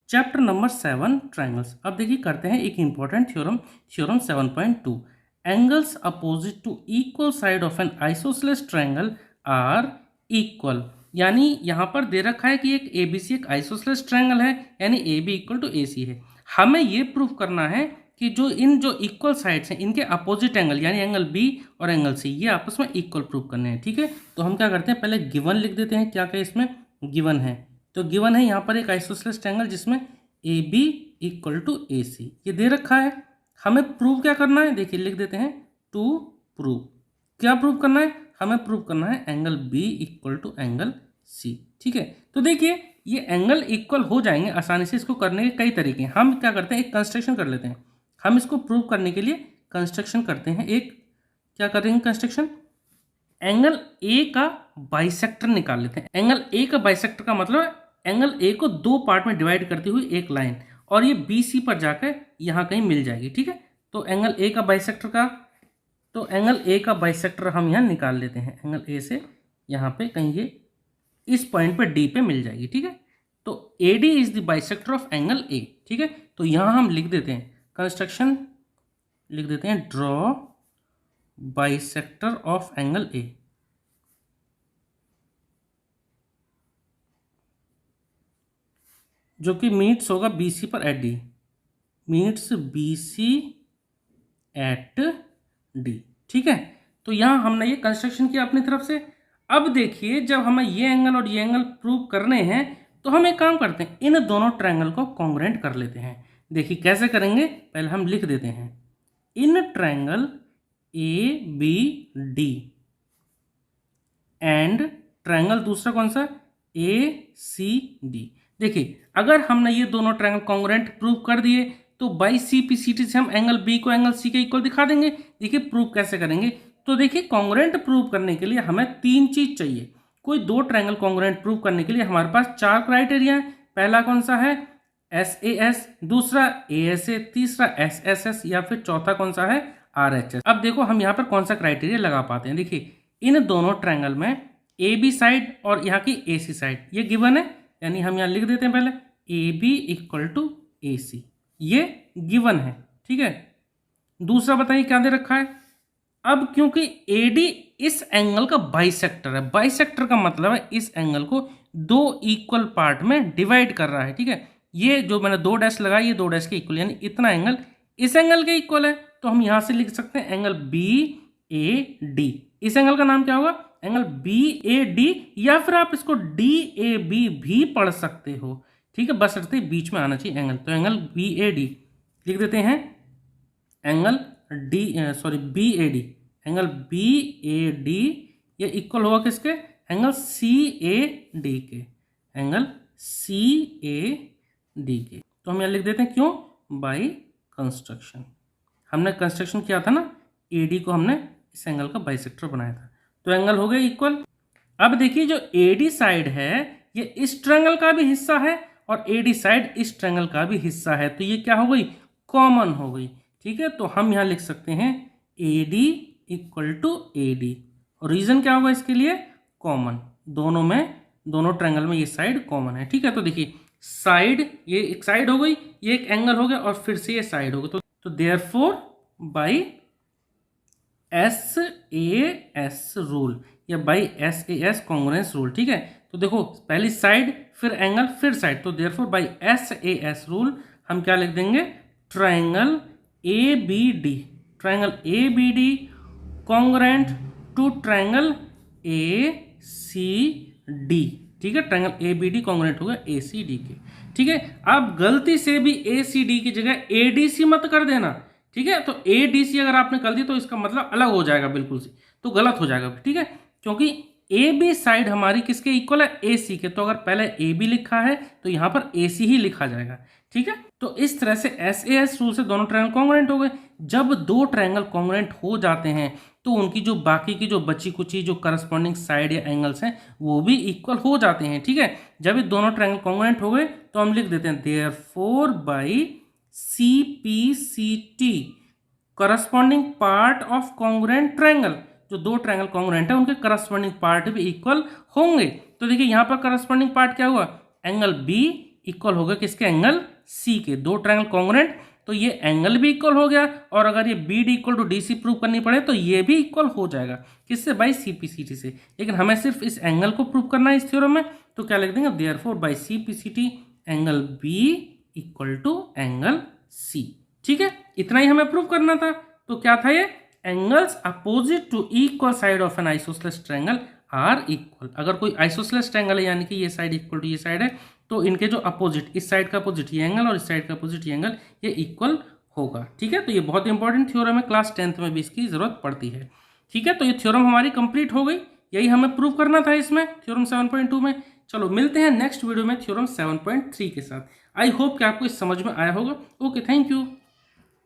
Chapter number 7 triangles. अब देखिए करते हैं एक important theorem, theorem 7.2। Angles opposite to equal side of an isosceles triangle are equal. यानी यहाँ पर दे रखा है कि एक ABC एक आइसोसेलेस ट्रायंगल है, यानी AB इक्वल टू AC है। हमें ये प्रूव करना है कि जो इक्वल साइड्स हैं इनके अपोजिट एंगल यानी एंगल B और एंगल C ये आपस में इक्वल प्रूव करने हैं। ठीक है, तो हम क्या करते हैं, पहले गिवन लिख देते हैं। क्या क्या इसमें गिवन है, तो गिवन है यहाँ पर एक आइसोसेलेस ट्रायंगल जिसमें AB इक्वल टू AC ये दे रखा है। हमें प्रूव क्या करना है, देखिए लिख देते हैं टू प्रूव। क्या प्रूव करना है, हमें प्रूव करना है angle B equal to angle C। ठीक है, तो देखिए ये एंगल इक्वल हो जाएंगे आसानी से। इसको करने के कई तरीके हैं। हम क्या करते हैं, एक कंस्ट्रक्शन कर लेते हैं। हम इसको प्रूव करने के लिए कंस्ट्रक्शन करते हैं। एक क्या करेंगे कंस्ट्रक्शन, एंगल ए का बाइसेक्टर निकाल लेते हैं। एंगल ए का बाइसेक्टर का मतलब है एंगल ए को दो पार्ट में डिवाइड करती हुई एक लाइन, और ये BC पर जाकर यहाँ कहीं मिल जाएगी। ठीक है, तो एंगल ए का बाइसेक्टर का, तो एंगल ए का बाइसेक्टर हम यहाँ निकाल लेते हैं। एंगल ए से यहाँ पे कहीं ये इस पॉइंट पे D पे मिल जाएगी। ठीक है, तो AD is the bisector of angle ए। ठीक है, तो यहाँ हम लिख देते हैं कंस्ट्रक्शन, लिख देते हैं draw bisector of angle A. जो कि मीट्स होगा BC पर at D, meets BC at D। ठीक है, तो यहाँ हमने ये कंस्ट्रक्शन किया अपनी तरफ से। अब देखिए जब हमें ये एंगल और ये एंगल प्रूव करने हैं तो हम एक काम करते हैं, इन दोनों ट्रायंगल को कॉन्ग्रुएंट कर लेते हैं। देखिए कैसे करेंगे, पहले हम लिख देते हैं in triangle ABD and triangle दूसरा कौन सा ACD। देखिए अगर हमने ये दोनों ट्रायंगल कॉन्ग्रुएंट प्रूव कर दिए तो बाई CPCT से हम एंगल B को एंगल C के इक्वल दिखा देंगे। देखिए प्रूव कैसे करेंगे, तो देखिए कॉन्ग्रुएंट प्रूव करने के लिए हमें तीन चीज चाहिए। कोई दो ट्रायंगल कॉन्ग्रुएंट प्रूव करने के लिए हमारे पास चार क्राइटेरिया है। पहला कौन सा है SAS, दूसरा ASA, तीसरा SSS या फिर चौथा कौन सा है RHS। अब देखो हम यहाँ पर कौन सा क्राइटेरिया लगा पाते हैं। देखिए इन दोनों ट्रायंगल में AB साइड और यहाँ की AC साइड ये गिवन है, यानी हम यहाँ लिख देते हैं पहले AB इक्वल टू AC, ये गिवन है। ठीक है, दूसरा बताइए क्या दे रखा है। अब क्योंकि AD इस एंगल का बाइसेक्टर है, बाइसेक्टर का मतलब है इस एंगल को दो इक्वल पार्ट में डिवाइड कर रहा है। ठीक है, ये जो मैंने दो डैश लगाई ये दो डैश के इक्वल, यानी इतना एंगल इस एंगल के इक्वल है। तो हम यहां से लिख सकते हैं एंगल BAD। इस एंगल का नाम क्या होगा, एंगल BAD, या फिर आप इसको DAB भी पढ़ सकते हो। ठीक है, बस रहते बीच में आना चाहिए एंगल, तो एंगल BAD लिख देते हैं। एंगल BAD, एंगल BAD ये इक्वल होगा किसके, एंगल CAD के, एंगल CAD के। तो हम यहाँ लिख देते हैं क्यों, बाई कंस्ट्रक्शन। हमने कंस्ट्रक्शन किया था ना, AD को हमने इस एंगल का बाइसेक्टर बनाया था, तो एंगल हो गए इक्वल। अब देखिए जो AD साइड है ये इस ट्रायंगल का भी हिस्सा है और AD साइड इस ट्रायंगल का भी हिस्सा है, तो ये क्या हो गई, कॉमन हो गई। ठीक है, तो हम यहाँ लिख सकते हैं AD इक्वल टू AD, और रीजन क्या होगा इसके लिए, कॉमन, दोनों में, दोनों ट्रायंगल में ये साइड कॉमन है। ठीक है, तो देखिए साइड, ये एक साइड हो गई, ये एक एंगल हो गया, और फिर से ये साइड हो गई, तो देयरफॉर बाई SAS रूल या बाई SAS कॉन्ग्रुएंस रूल। ठीक है, तो देखो पहली साइड फिर एंगल फिर साइड, तो देयरफॉर बाई SAS रूल हम क्या लिख देंगे, triangle ABD, triangle ABD congruent to triangle ACD। ठीक है, ट्रायंगल ABD कॉन्ग्रुएंट होगा ACD के। ठीक है, आप गलती से भी ACD की जगह ADC मत कर देना। ठीक है, तो ADC अगर आपने कर दी तो इसका मतलब अलग हो जाएगा बिल्कुल से, तो गलत हो जाएगा। ठीक है, क्योंकि AB साइड हमारी किसके इक्वल है, AC के, तो अगर पहले AB लिखा है तो यहाँ पर AC ही लिखा जाएगा। ठीक है, तो इस तरह से SAS रूल से दोनों ट्रायंगल कॉन्ग्रुएंट हो गए। जब दो ट्रायंगल कॉन्ग्रुएंट हो जाते हैं तो उनकी जो बाकी की जो बची कुची जो करस्पॉन्डिंग साइड या एंगल्स हैं वो भी इक्वल हो जाते हैं। ठीक है, जब ये दोनों ट्रायंगल कॉन्ग्रुएंट हो गए तो हम लिख देते हैं therefore by CPCT corresponding part of congruent triangle, जो दो ट्रायंगल कॉन्ग्रुएंट है उनके करस्पॉन्डिंग पार्ट भी इक्वल होंगे। तो देखिए यहाँ पर करस्पॉन्डिंग पार्ट क्या हुआ, एंगल B इक्वल हो गया किसके, एंगल सी के। दो ट्रायंगल कॉन्ग्रुएंट, तो ये एंगल भी इक्वल हो गया, और अगर ये B D equal to D C prove करनी पड़े तो ये भी इक्वल हो जाएगा, किससे, by C P C T से। लेकिन हमें सिर्फ इस एंगल को प्रूव करना है इस थ्योरम में, तो क्या लिख देंगे, therefore by C P C T angle B equal to angle C. ठीक है, इतना ही हमें प्रूव करना था। तो क्या था ये, angles opposite to equal side of an isosceles triangle are equal. अगर कोई आइसोसेलेस ट्रायंगल है, यानी कि ये साइड इक्वल टू ये साइड है, तो इनके जो अपोजिट, इस साइड का अपोजिट ये एंगल और इस साइड का अपोजिट ये एंगल, ये इक्वल होगा। ठीक है, तो ये बहुत इंपॉर्टेंट थ्योरम है, क्लास 10th में भी इसकी जरूरत पड़ती है। ठीक है, तो ये थ्योरम हमारी कंप्लीट हो गई, यही हमें प्रूव करना था इसमें थ्योरम 7.2 में। चलो मिलते हैं नेक्स्ट वीडियो में थ्योरम 7.3 के साथ। आई होप कि आपको इस समझ में आया होगा। Okay, thank you.